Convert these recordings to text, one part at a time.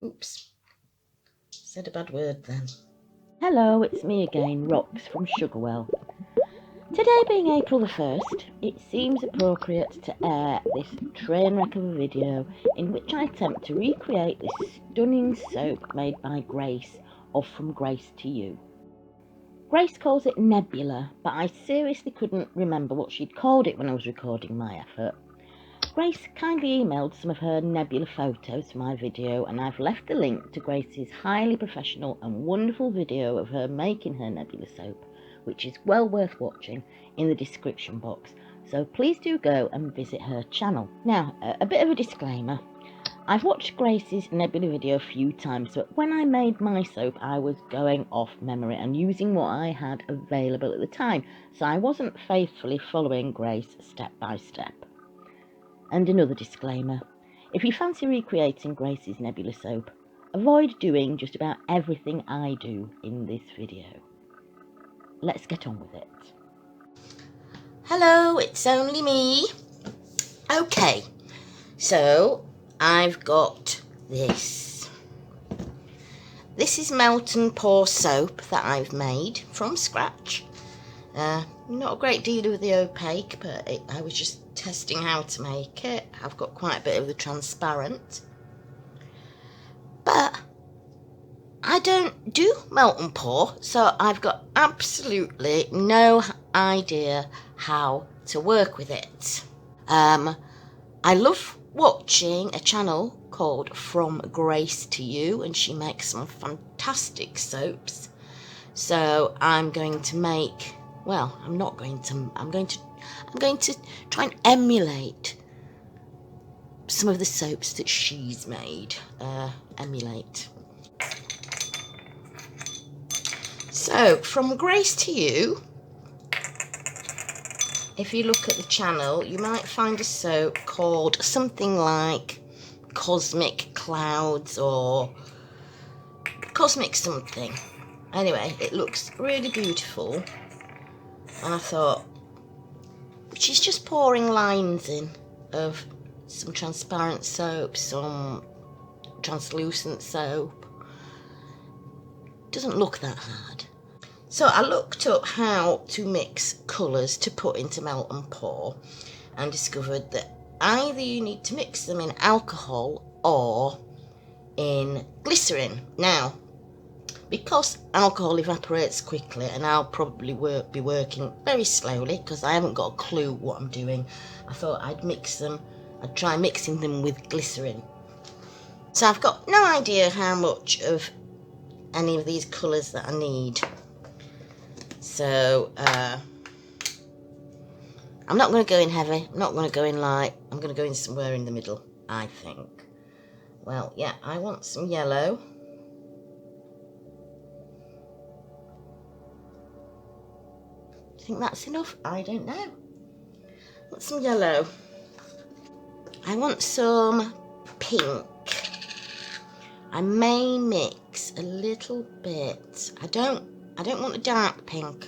Oops, said a bad word then. Hello, it's me again, Rox from Sugarwell. Today being April the 1st, it seems appropriate to air this train wreck of a video in which I attempt to recreate this stunning soap made by Grace of From Grace to You. Grace calls it Nebula, but I seriously couldn't remember what she'd called it when I was recording my effort. Grace kindly emailed some of her Nebula photos to my video, and I've left the link to Grace's highly professional and wonderful video of her making her Nebula soap, which is well worth watching, in the description box, so please do go and visit her channel. Now, a bit of a disclaimer. I've watched Grace's Nebula video a few times, but when I made my soap I was going off memory and using what I had available at the time, so I wasn't faithfully following Grace step by step. And another disclaimer, if you fancy recreating Grace's Nebula soap, avoid doing just about everything I do in this video. Let's get on with it. Hello, it's only me. Okay, so I've got this. This is melt and pour soap that I've made from scratch. Not a great deal of the opaque, but I was just testing how to make it. I've got quite a bit of the transparent, but I don't do melt and pour, so I've got absolutely no idea how to work with it. I love watching a channel called From Grace to You, and she makes some fantastic soaps. So I'm going to make, well, I'm going to try and emulate some of the soaps that she's made. Emulate. So, From Grace to You, if you look at the channel, you might find a soap called something like Cosmic Clouds or Cosmic something. Anyway, it looks really beautiful, and I thought, she's just pouring lines in of some transparent soap, some translucent soap. Doesn't look that hard. So I looked up how to mix colours to put into melt and pour, and discovered that either you need to mix them in alcohol or in glycerin. Now, because alcohol evaporates quickly and I'll probably be working very slowly because I haven't got a clue what I'm doing, I thought I'd try mixing them with glycerin. So I've got no idea how much of any of these colours that I need. So I'm not going to go in heavy, I'm not going to go in light, I'm going to go in somewhere in the middle, I think. Well, yeah, I want some yellow. Do you think that's enough? I don't know. I want some yellow. I want some pink. I may mix a little bit. I don't want a dark pink.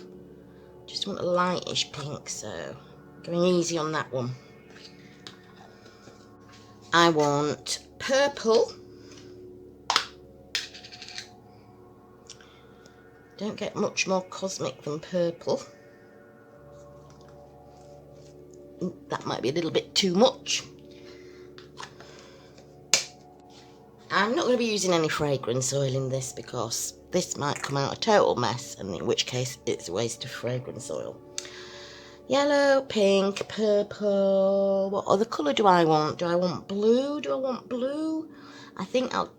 Just want a lightish pink, so going easy on that one. I want purple. Don't get much more cosmic than purple. That might be a little bit too much. I'm not going to be using any fragrance oil in this because this might come out a total mess, and in which case it's a waste of fragrance oil. Yellow, pink, purple. What other colour do I want? Do I want blue? I think I'll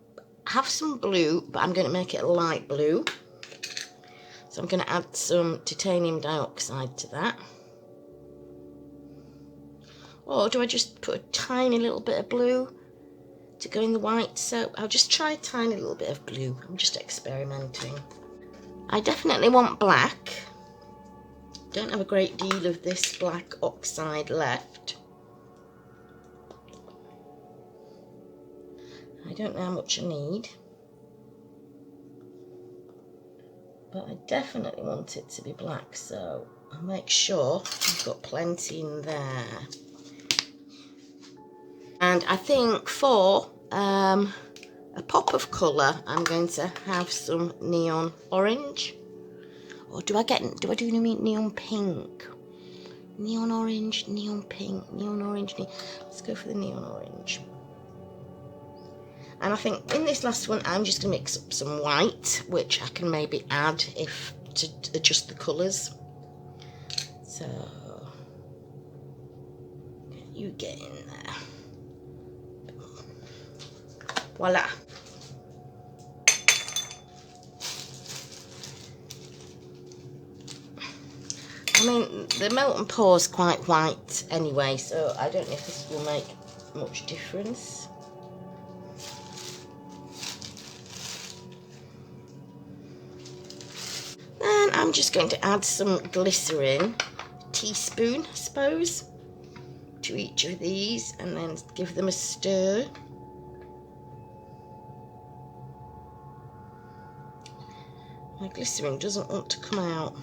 have some blue, but I'm going to make it a light blue. So I'm going to add some titanium dioxide to that. Or do I just put a tiny little bit of blue to go in the white soap? I'll just try a tiny little bit of blue. I'm just experimenting. I definitely want black. Don't have a great deal of this black oxide left. I don't know how much I need, but I definitely want it to be black, so I'll make sure I've got plenty in there. And I think for a a pop of colour, I'm going to have some neon orange. Or do I do neon pink? Neon orange, neon pink, neon orange. Let's go for the neon orange. And I think in this last one, I'm just going to mix up some white, which I can maybe add to adjust the colours. So, you get in there. Voila. I mean, the melt and pour is quite white anyway, so I don't know if this will make much difference. Then I'm just going to add some glycerin, a teaspoon, I suppose, to each of these, and then give them a stir. My glycerin doesn't want to come out.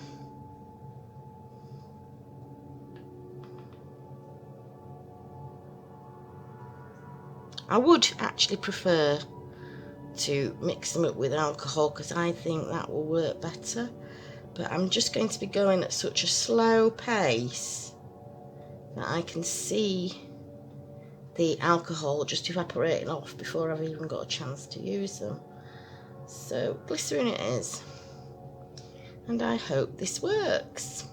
I would actually prefer to mix them up with alcohol because I think that will work better, but I'm just going to be going at such a slow pace that I can see the alcohol just evaporating off before I've even got a chance to use them. So glycerin it is, and I hope this works.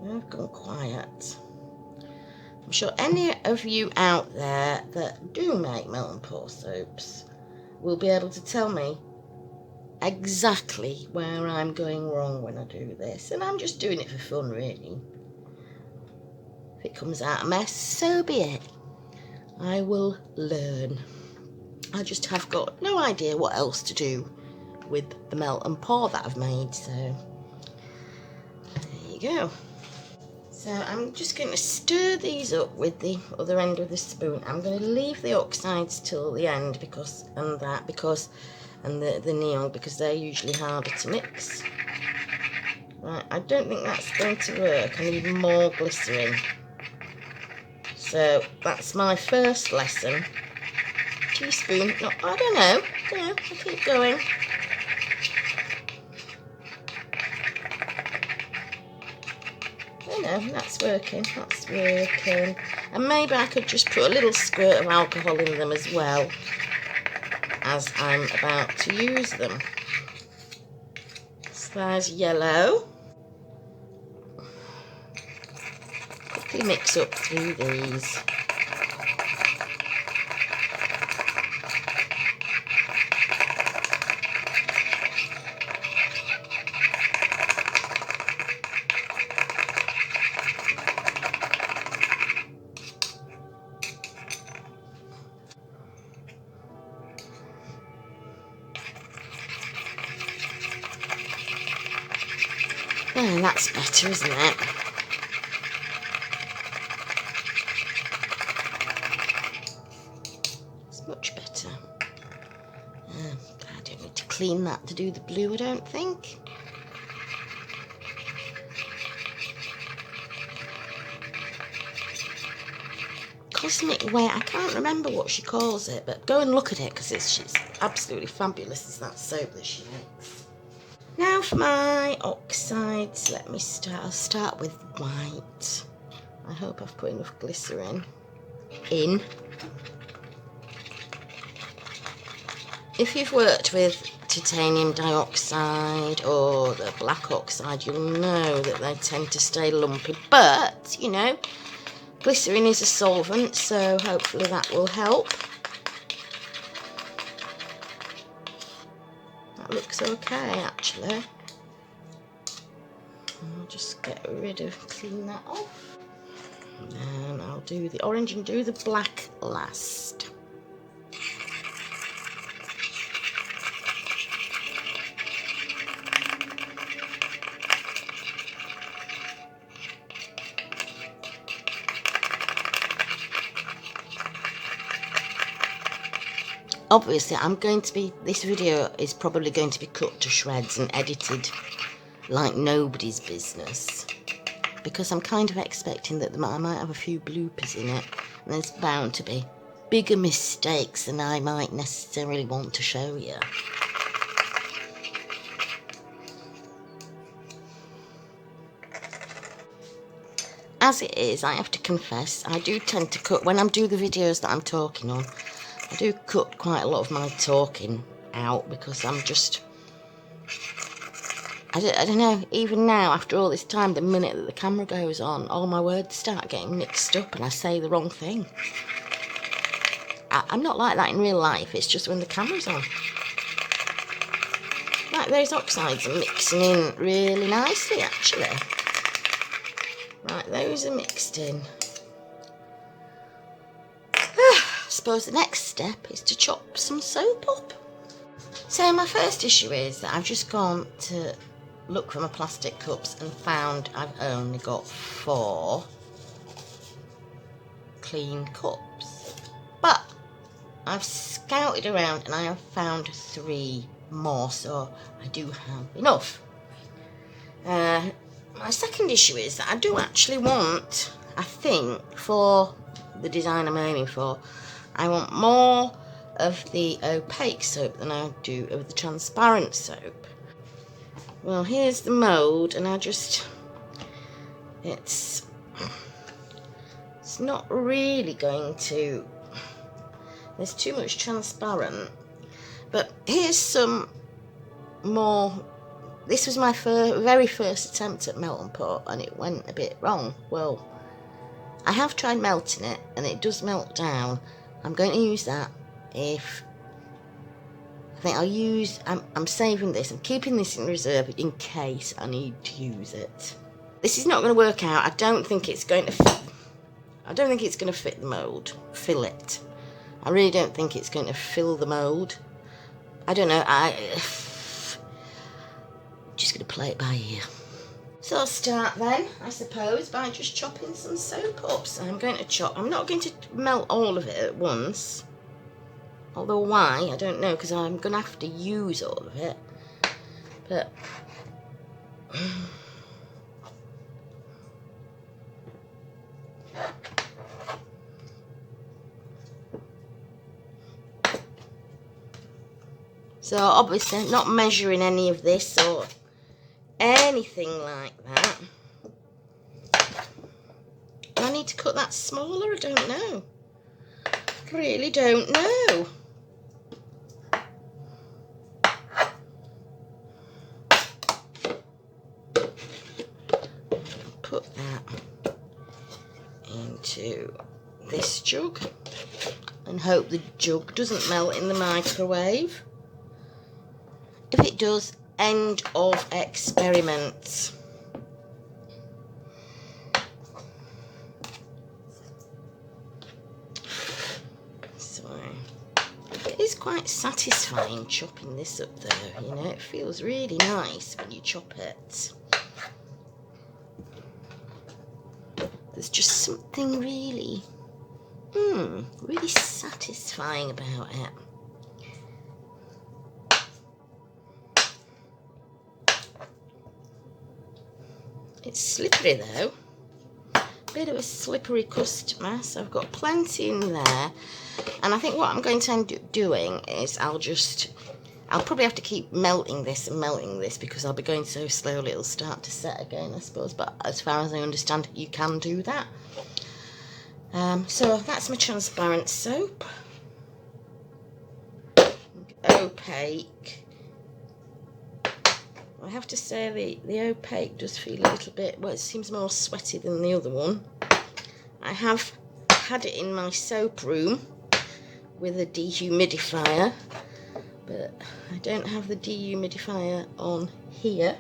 I've gone quiet. I'm sure any of you out there that do make melt and pour soaps will be able to tell me exactly where I'm going wrong when I do this, and I'm just doing it for fun, really. If it comes out a mess, so be it. I will learn. I just have got no idea what else to do with the melt and pour that I've made, so there you go. So I'm just going to stir these up with the other end of the spoon. I'm going to leave the oxides till the end because the neon, because they're usually harder to mix. Right, I don't think that's going to work. I need more glycerin. So that's my first lesson. Teaspoon, no, I don't know, I'll keep going. I know, that's working. And maybe I could just put a little squirt of alcohol in them as well as I'm about to use them. So there's yellow. Quickly mix up through these. Oh, that's better, isn't it? It's much better. I don't need to clean that to do the blue, I don't think. Cosmic Wet, I can't remember what she calls it, but go and look at it because she's absolutely fabulous. It's that soap that she makes. Now for my oxides, I'll start with white. I hope I've put enough glycerin in. If you've worked with titanium dioxide or the black oxide, you'll know that they tend to stay lumpy, but, you know, glycerin is a solvent, so hopefully that will help. That looks okay, actually. I'll just clean that off. And then I'll do the orange and do the black last. obviously this video is probably going to be cut to shreds and edited like nobody's business, because I'm kind of expecting that I might have a few bloopers in it, and there's bound to be bigger mistakes than I might necessarily want to show you. As it is, I have to confess, I do tend to cut, when I do the videos that I'm talking on, I do cut quite a lot of my talking out, because I'm just, I don't know, even now, after all this time, the minute that the camera goes on, all my words start getting mixed up and I say the wrong thing. I'm not like that in real life, it's just when the camera's on. Like, those oxides are mixing in really nicely, actually. Right, those are mixed in. I suppose the next step is to chop some soap up. So my first issue is that I've just gone to look for my plastic cups and found I've only got 4 clean cups. But I've scouted around and I have found 3 more, so I do have enough. My second issue is that I do actually want, I think, for the design I'm aiming for, I want more of the opaque soap than I do of the transparent soap. Well, here's the mould, and it's not really going to, there's too much transparent, but here's some more. This was my very first attempt at melt and pour, and it went a bit wrong. Well, I have tried melting it, and it does melt down. I'm going to use that if, I think I'll use, I'm saving this, I'm keeping this in reserve in case I need to use it. This is not going to work out. I don't think it's going to fit the mould, fill it. I really don't think it's going to fill the mould. I don't know, just going to play it by ear. So I'll start then, I suppose, by just chopping some soap up. So I'm not going to melt all of it at once. Although why, I don't know, because I'm going to have to use all of it. But so obviously not measuring any of this or anything like that. Do I need to cut that smaller? I don't know. Really don't know. Put that into this jug and hope the jug doesn't melt in the microwave. If it does, end of experiment. So it is quite satisfying chopping this up though, you know, it feels really nice when you chop it. There's just something really, really satisfying about it. It's slippery though, bit of a slippery customer, so I've got plenty in there. And I think what I'm going to end up doing is I'll probably have to keep melting this because I'll be going so slowly it'll start to set again, I suppose. But as far as I understand, you can do that. So that's my transparent soap. Opaque. I have to say the opaque does feel a little bit, well, it seems more sweaty than the other one. I have had it in my soap room with a dehumidifier, but I don't have the dehumidifier on here.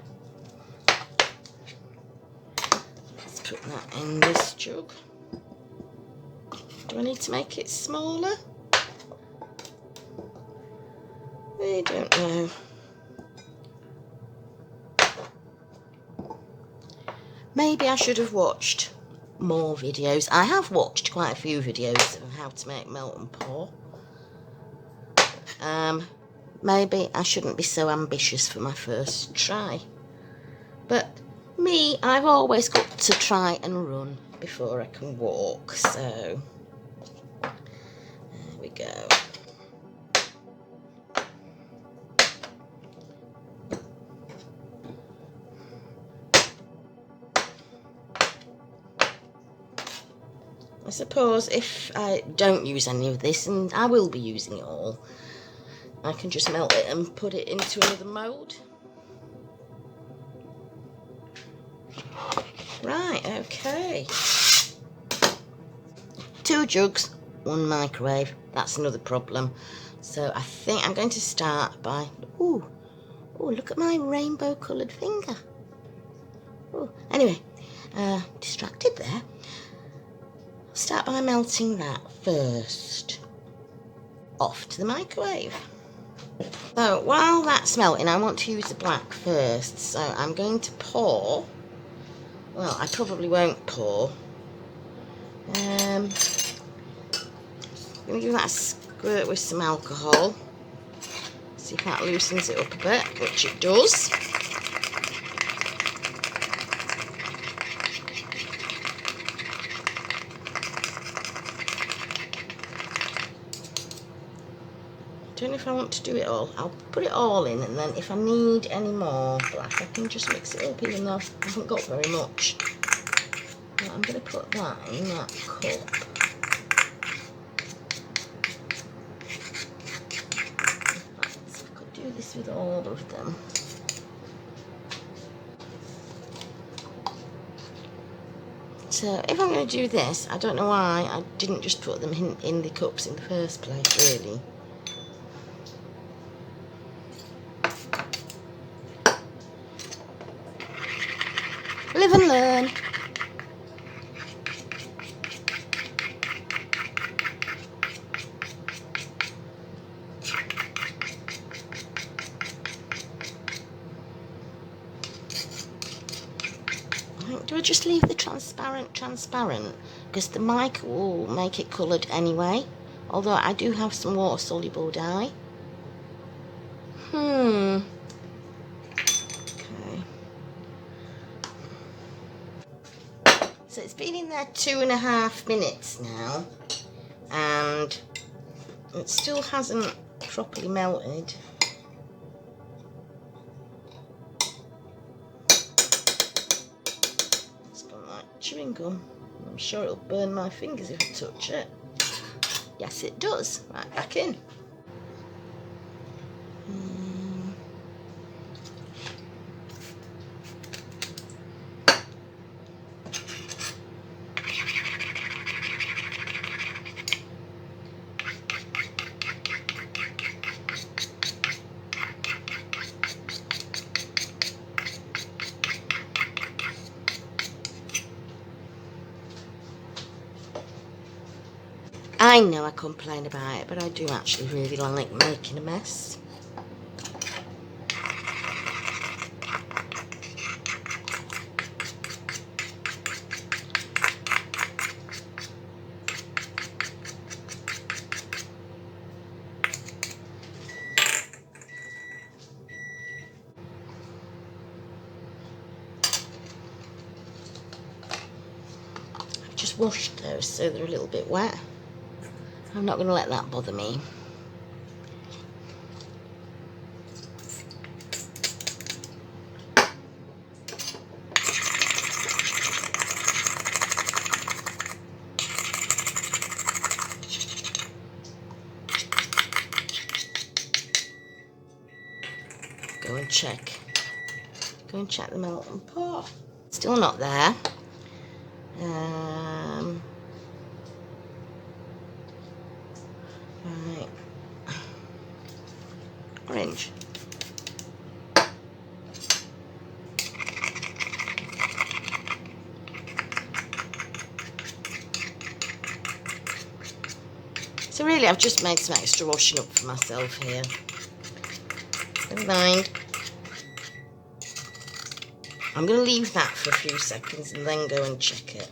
Let's put that in this jug. Do I need to make it smaller? I don't know. Maybe I should have watched more videos. I have watched quite a few videos of how to make melt and pour. Maybe I shouldn't be so ambitious for my first try. But me, I've always got to try and run before I can walk, so there we go. I suppose if I don't use any of this, and I will be using it all, I can just melt it and put it into another mould. Right, okay. 2 jugs, 1 microwave. That's another problem. So I think I'm going to start by... Ooh, look at my rainbow coloured finger. Ooh, anyway, distracted there. I'll start by melting that first. Off to the microwave. So while that's melting, I want to use the black first. So I'm going to pour... Well, I probably won't pour. I'm going to give that a squirt with some alcohol. See if that loosens it up a bit, which it does. I don't know if I want to do it all. I'll put it all in, and then if I need any more black, I can just mix it up, even though I haven't got very much. But I'm going to put that in that cup. I could do this with all of them. So if I'm going to do this, I don't know why I didn't just put them in the cups in the first place, really. Live and learn. Do I just leave the transparent? Because the mic will make it coloured anyway. Although I do have some water-soluble dye. Okay. So it's been in there 2.5 minutes now. And it still hasn't properly melted. Chewing gum. I'm sure it'll burn my fingers if I touch it. Yes, it does. Right, back in. I know I complain about it, but I do actually really like making a mess. I've just washed those so they're a little bit wet. I'm not going to let that bother me. Go and check. Go and check the melting pot. Still not there. Right. Orange. So really I've just made some extra washing up for myself here. Never mind. I'm going to leave that for a few seconds and then go and check it.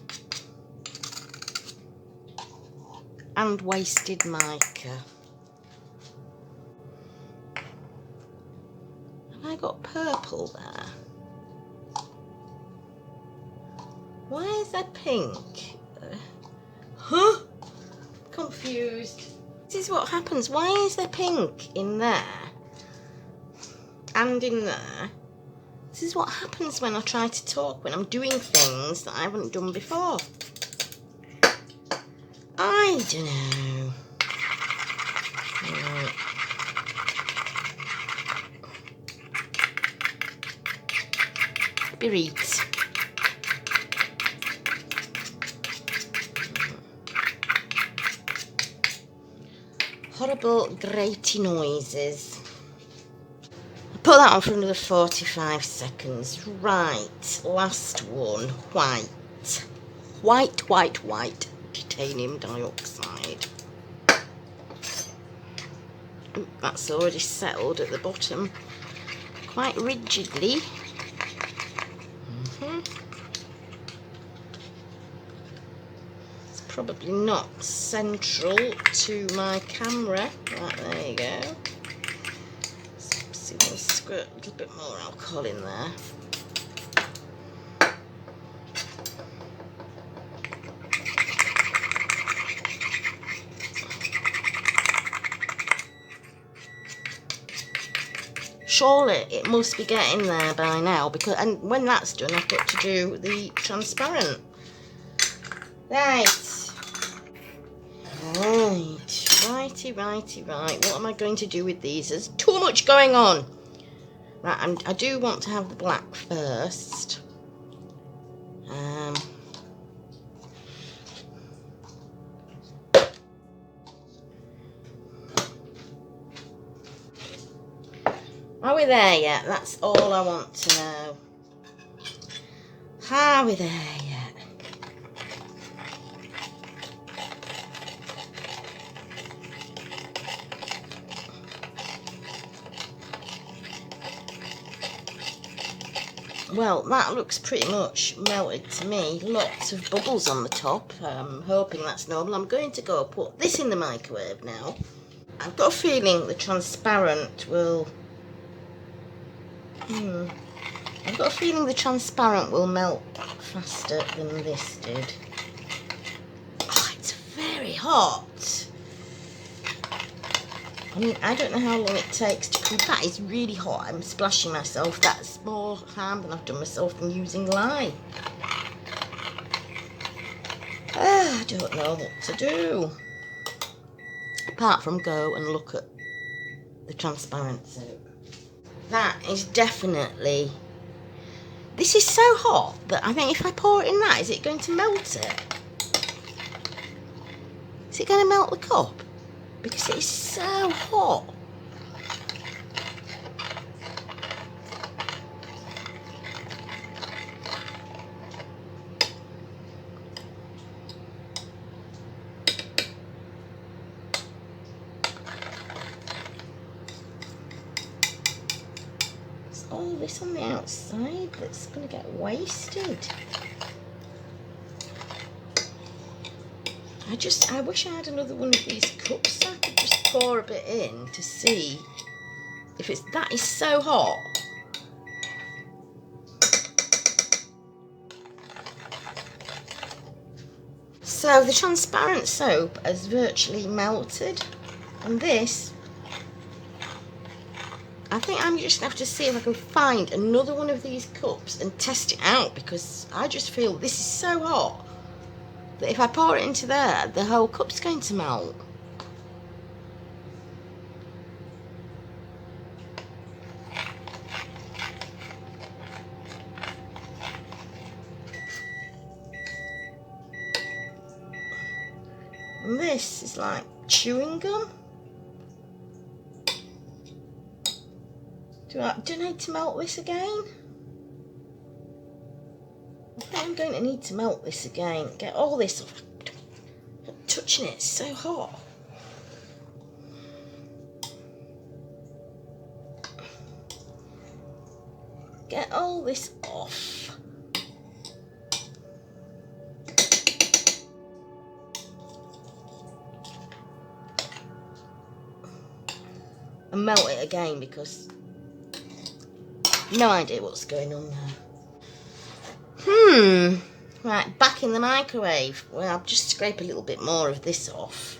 And wasted mica. purple there? Why is there pink? Huh? Confused. This is what happens. Why is there pink in there and in there? This is what happens when I try to talk, when I'm doing things that I haven't done before. I don't know. Right. Bereeds. Horrible grating noises. Put that on for another 45 seconds. Right, last one. White. White. Titanium dioxide. Ooh, that's already settled at the bottom quite rigidly. It's probably not central to my camera. Right, there you go. See, we'll squirt a little bit more alcohol in there. Surely it must be getting there by now, because, and when that's done, I've got to do the transparent. Right. Right. What am I going to do with these? There's too much going on. Right, I do want to have the black first. Are we there yet? That's all I want to know. Are we there yet? Well, that looks pretty much melted to me. Lots of bubbles on the top. I'm hoping that's normal. I'm going to go put this in the microwave now. I've got a feeling the transparent will... I've got a feeling the transparent will melt faster than this did. Oh, it's very hot. I mean, I don't know how long it takes to cook. That is really hot. I'm splashing myself. That's more harm than I've done myself from using lye. I don't know what to do. Apart from go and look at the transparent soap. That is definitely... This is so hot that I think if I pour it in that, is it going to melt it? Is it going to melt the cup? Because it is so hot. There's all this on the outside that's going to get wasted. I wish I had another one of these cups so I could just pour a bit in to see if it's... That is so hot. So the transparent soap has virtually melted, and this, I think I'm just going to have to see if I can find another one of these cups and test it out, because I just feel this is so hot that if I pour it into there, the whole cup's going to melt. And this is like chewing gum. Do I need to melt this again? I think I'm going to need to melt this again. Get all this off. I'm touching it, it's so hot. Get all this off. And melt it again, because No idea what's going on there. Right, back in the microwave. Well, I'll just scrape a little bit more of this off.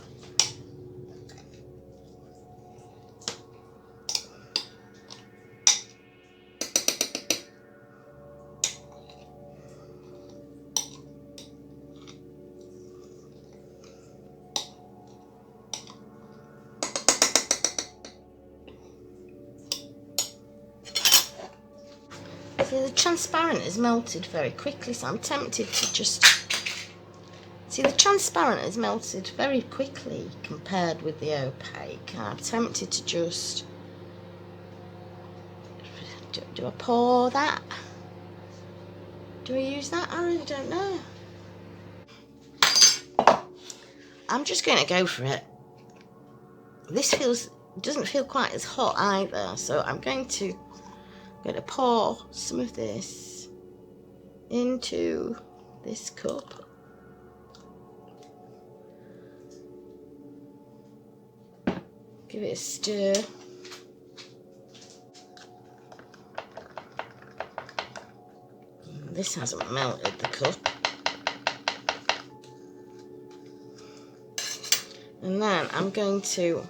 See, the transparent has melted very quickly, so I'm tempted to just... See, the transparent has melted very quickly compared with the opaque. I'm tempted to just... Do I pour that? Do I use that? I really don't know. I'm just going to go for it. This doesn't feel quite as hot either, so I'm going to pour some of this into this cup. Give it a stir. This hasn't melted the cup. And then I'm going to,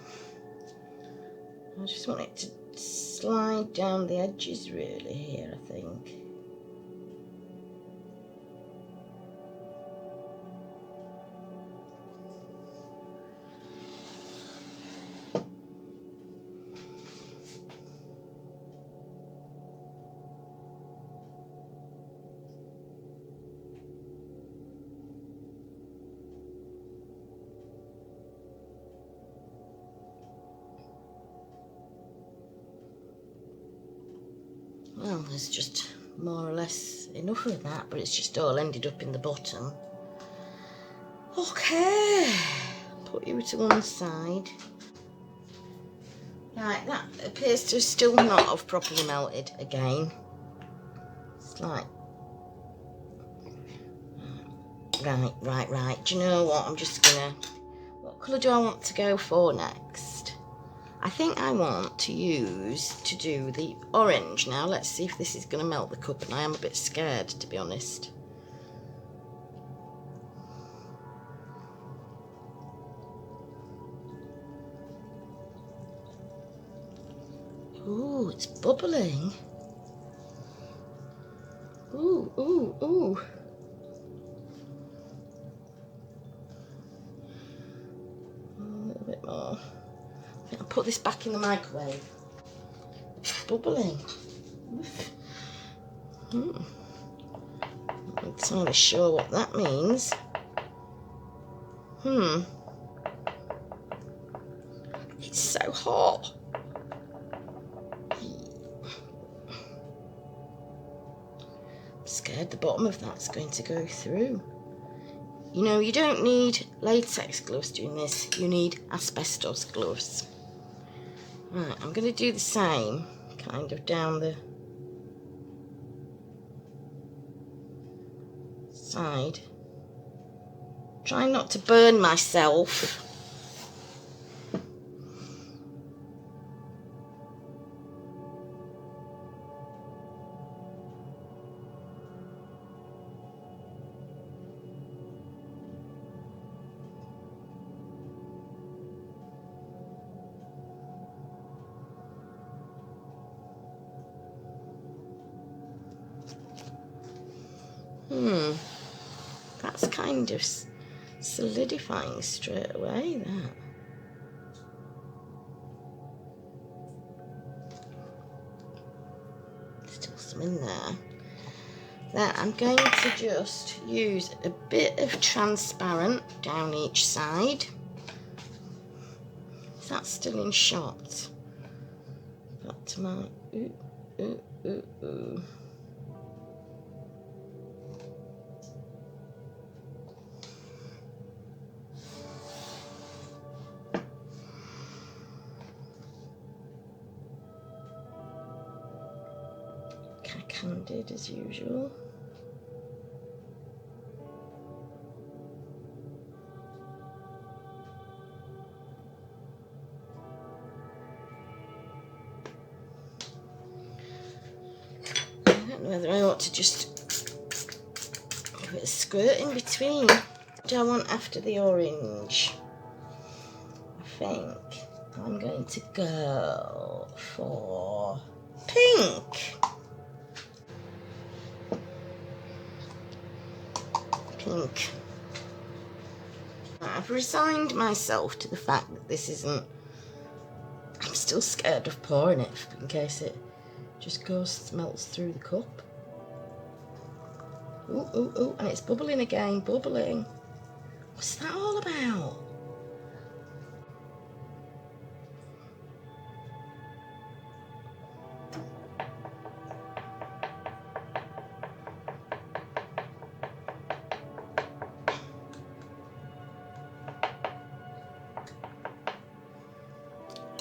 I just want it to slide down the edges really here, I think. Well, there's just more or less enough of that, but it's just all ended up in the bottom. Okay, put you to one side. Right, that appears to still not have properly melted again. It's like, right. Do you know what? I'm just gonna, what colour do I want to go for next? I think I want to do the orange now. Let's see if this is going to melt the cup, and I am a bit scared, to be honest. Ooh, it's bubbling. Ooh. A little bit more. I think I'll put this back in the microwave. It's bubbling. I'm not entirely sure what that means. It's so hot. I'm scared the bottom of that's going to go through. You know, you don't need latex gloves doing this. You need asbestos gloves. Right, I'm going to do the same, kind of down the side. Trying not to burn myself. That's kind of solidifying straight away, that. Still some in there. Then I'm going to just use a bit of transparent down each side. Is that still in shot? Back to my ooh. Candid as usual. don't know whether I ought to just give it a squirt in between. What do I want after the orange? I think I'm going to go for pink. Pink. I've resigned myself to the fact that this isn't... I'm still scared of pouring it in case it just melts through the cup. Ooh, ooh, ooh, and it's bubbling again, bubbling. What's that all about?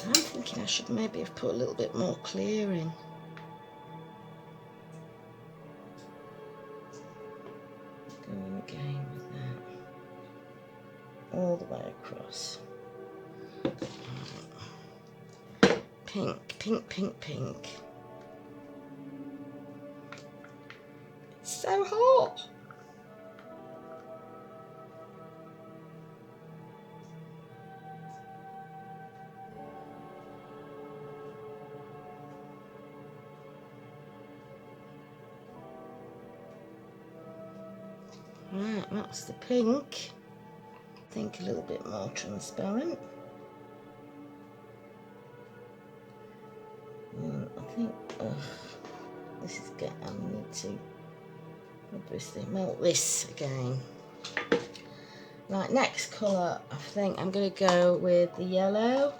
I'm thinking I should maybe have put a little bit more clear in. Going again with that. All the way across. Pink, pink, pink, pink. It's so hot. Right, that's the pink. I think a little bit more transparent. I think this is good. I need to obviously melt this again. Right, next colour, I think I'm going to go with the yellow.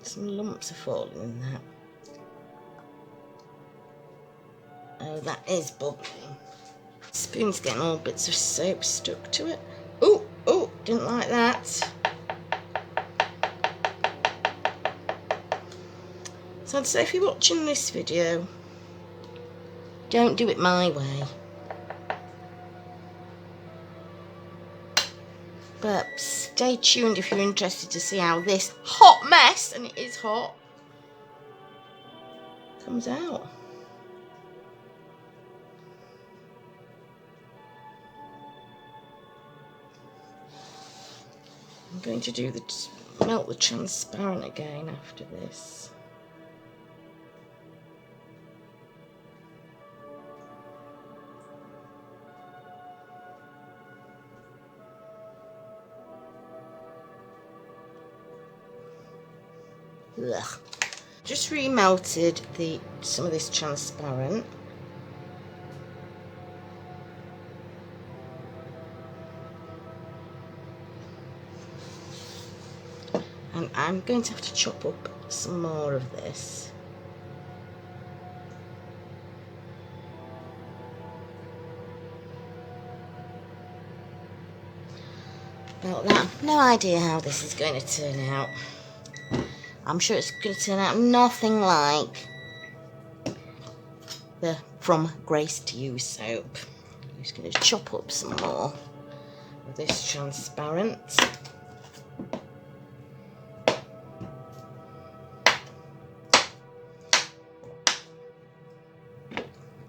Some lumps are falling in that. Oh, that is bubbling. Spoon's getting all bits of soap stuck to it. Oh, oh, didn't like that. So I'd say if you're watching this video, don't do it my way. But stay tuned if you're interested to see how this hot mess, and it is hot, comes out. I'm going to melt the transparent again after this. Ugh. Just remelted some of this transparent. And I'm going to have to chop up some more of this. About that, no idea how this is going to turn out. I'm sure it's going to turn out nothing like the From Grace to You soap. I'm just going to chop up some more of this transparent.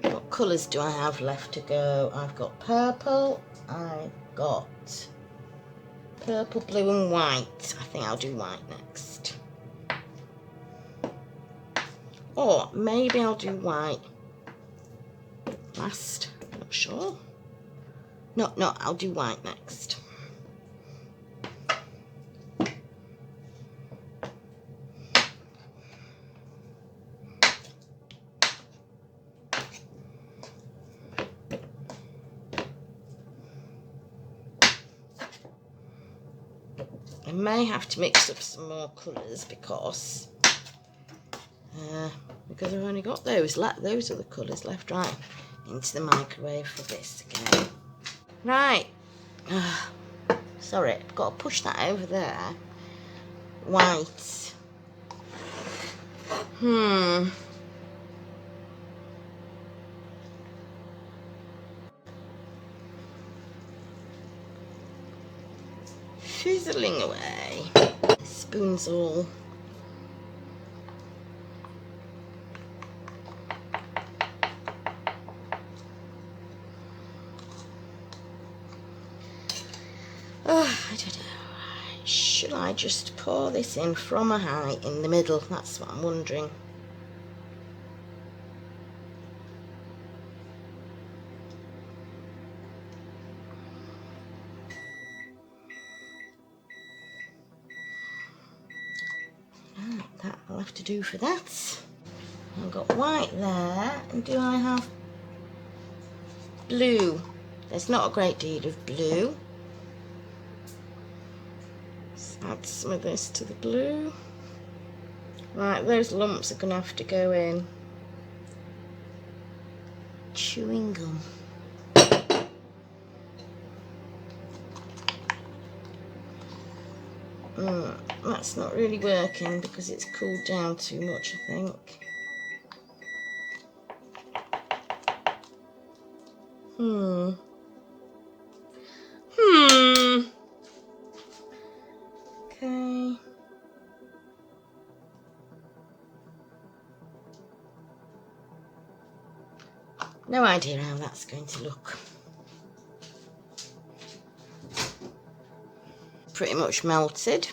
What colours do I have left to go? I've got purple, I've got purple, blue and white. I think I'll do white next. Or maybe I'll do white last. Not sure. No, I'll do white next. I may have to mix up some more colours because I've only got those are the colours left. Right, into the microwave for this again. Right, sorry, I've got to push that over there. White. Fizzling away. The spoon's all do I just pour this in from a height in the middle? That's what I'm wondering. That'll have to do for that. I've got white there, and do I have blue? There's not a great deal of blue. Let's add some of this to the blue. Right, those lumps are going to have to go in. Chewing gum. That's not really working because it's cooled down too much, I think. Okay. No idea how that's going to look. Pretty much melted.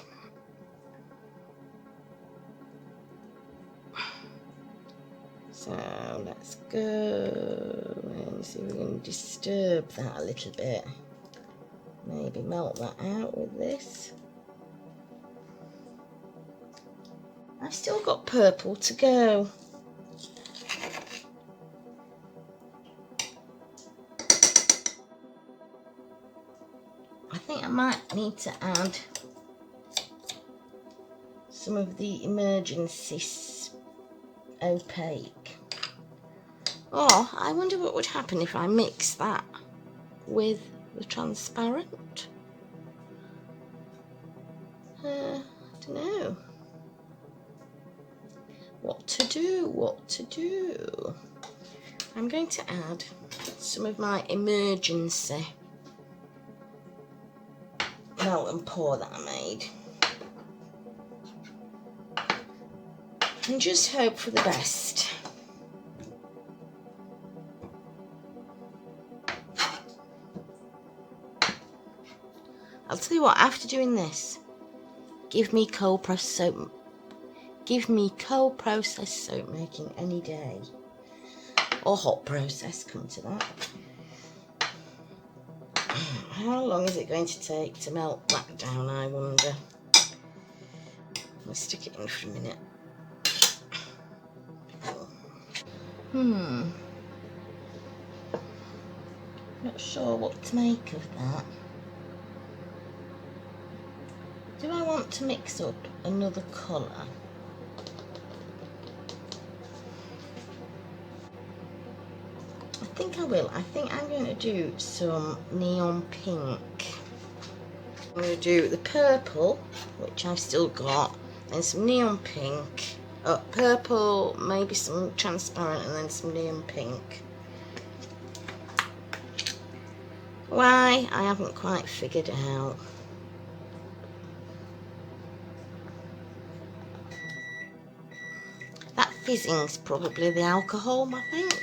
So let's go and see if we can disturb that a little bit. Maybe melt that out with this. I've still got purple to go. I think I might need to add some of the emergency opaque. Or I wonder what would happen if I mix that with the transparent. I don't know. What to do. I'm going to add some of my emergency melt and pour that I made. And just hope for the best. I'll tell you what, after doing this, give me cold processed soap. Give me cold processed soap making any day. Or hot process, come to that. How long is it going to take to melt that down, I wonder? I'll stick it in for a minute. Not sure what to make of that. Do I want to mix up another colour? I think I will. I think I'm going to do some neon pink. I'm going to do the purple, which I've still got, then some neon pink, purple, maybe some transparent, and then some neon pink. Why? I haven't quite figured out. That fizzing's probably the alcohol, I think.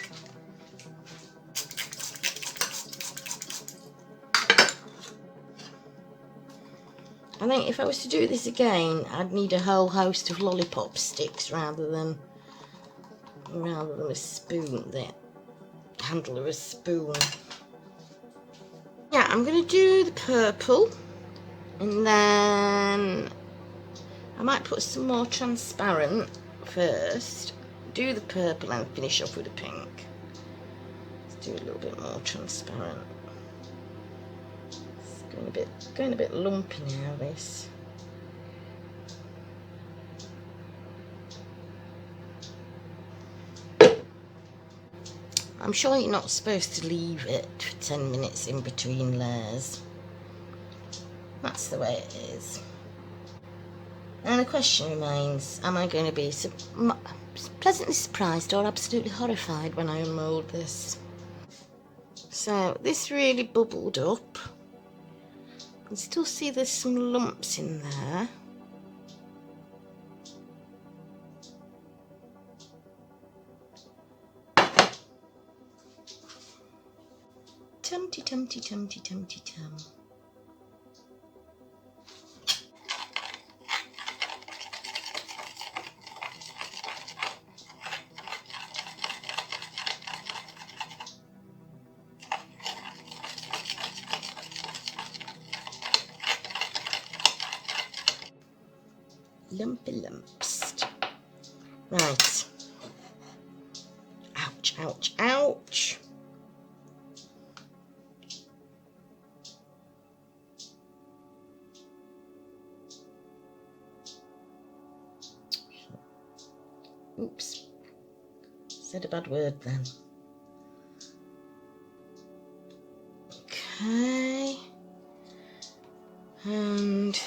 I think if I was to do this again, I'd need a whole host of lollipop sticks rather than a spoon, the handle of a spoon. Yeah, I'm going to do the purple, and then I might put some more transparent first, do the purple and finish off with the pink. Let's do a little bit more transparent. It's going a bit lumpy now, this. I'm sure you're not supposed to leave it for 10 minutes in between layers. That's the way it is. And the question remains, am I going to be pleasantly surprised or absolutely horrified when I unmould this? So this really bubbled up. You can still see there's some lumps in there. Tumty tum. Lumpy lumps. Right. Ouch, ouch, ouch. Oops. Said a bad word then. Okay. And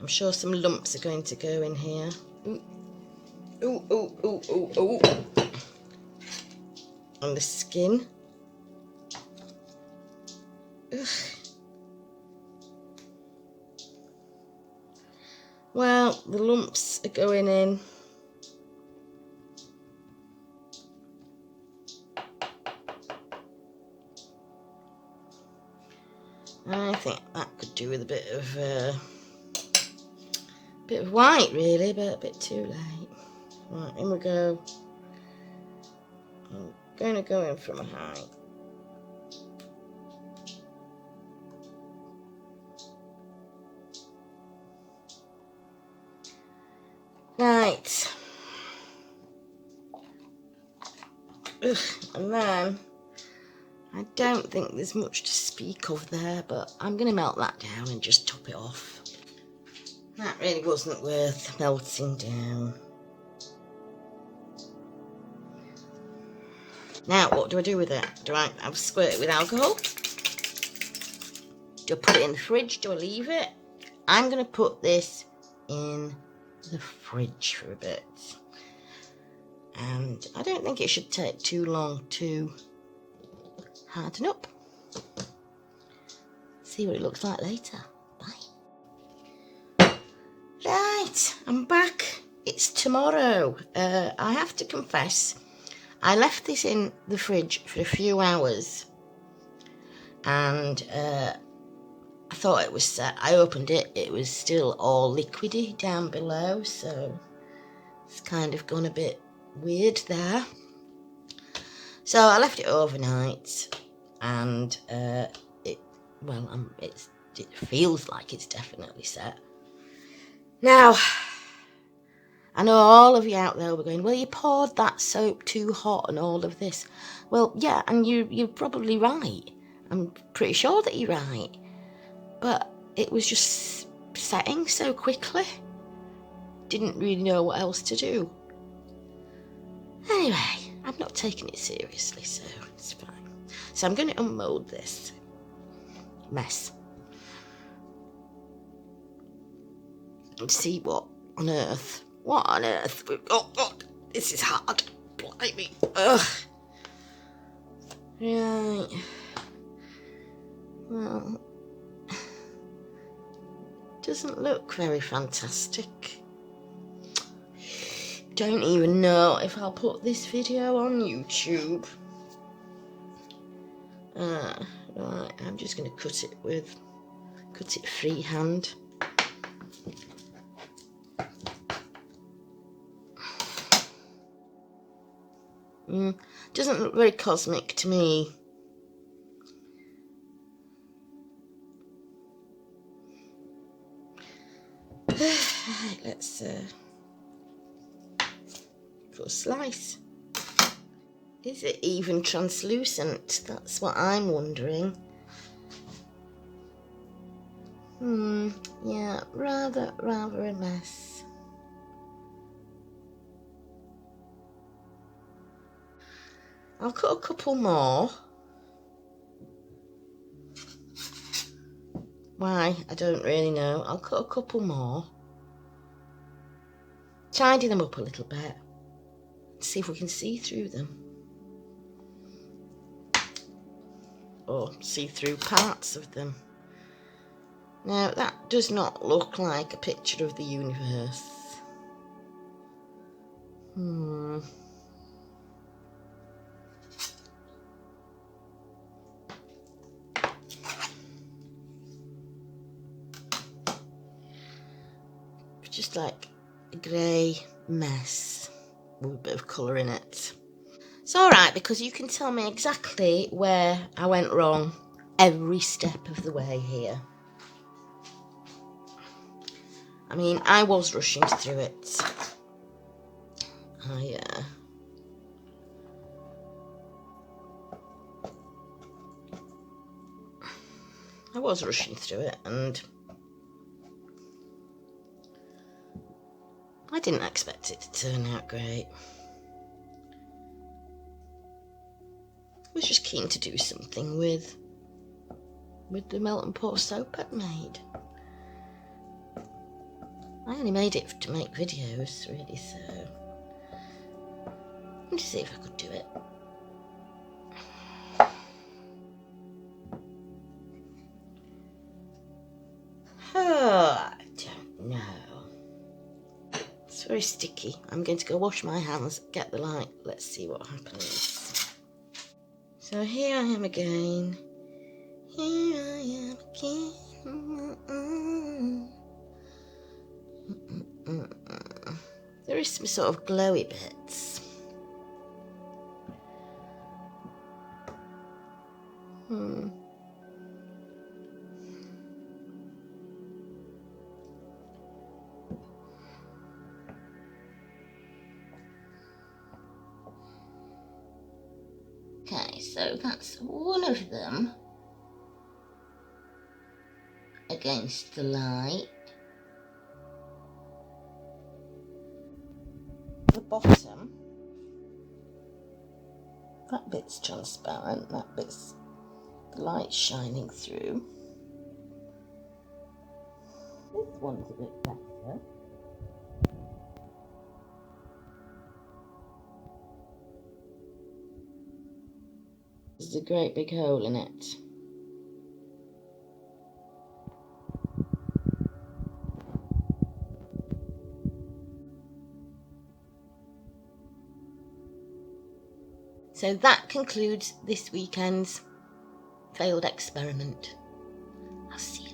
I'm sure some lumps are going to go in here. Ooh, ooh, ooh, ooh, ooh, ooh. On the skin. Ugh. Well, the lumps are going in. I think that could do with a bit of white, really, but a bit too late. Right, in we go. I'm going to go in from a height. Right. Ugh. And then, I don't think there's much to speak of there, but I'm going to melt that down and just top it off. That really wasn't worth melting down. Now, what do I do with it? Do I squirt it with alcohol? Do I put it in the fridge? Do I leave it? I'm going to put this in the fridge for a bit. And I don't think it should take too long to harden up. See what it looks like later. Bye. Right, I'm back. It's tomorrow. I have to confess, I left this in the fridge for a few hours. And I thought it was set. I opened it. It was still all liquidy down below. So it's kind of gone a bit weird there. So I left it overnight, and it feels like it's definitely set. Now, I know all of you out there were going, well, you poured that soap too hot and all of this. Well, yeah, and you're probably right. I'm pretty sure that you're right. But it was just setting so quickly. Didn't really know what else to do. Anyway, I'm not taking it seriously, so it's fine. So I'm going to unmold this mess and see what on earth. Oh God, this is hard. Blimey. Ugh. Right. Well, doesn't look very fantastic. Don't even know if I'll put this video on YouTube. Right, I'm just going to cut it freehand. Doesn't look very cosmic to me. Right, let's put a slice. Is it even translucent? That's what I'm wondering. Yeah, rather a mess. I'll cut a couple more. Why? I don't really know. I'll cut a couple more. Tidy them up a little bit. See if we can see through them. Or see through parts of them. Now, that does not look like a picture of the universe. Just like a grey mess with a bit of colour in it. It's alright because you can tell me exactly where I went wrong every step of the way here. I mean, I was rushing through it. I was rushing through it, and I didn't expect it to turn out great. I was just keen to do something with the melt and pour soap I'd made. I only made it to make videos, really, so to see if I could do it. I don't know. It's very sticky. I'm going to go wash my hands, get the light. Let's see what happens. So here I am again. Here I am again. There is some sort of glowy bits. Okay, so that's one of them against the light. The bottom, that bit's transparent, that bit's the light shining through. This one's a bit better. There's a great big hole in it. So that concludes this weekend's failed experiment. I'll see you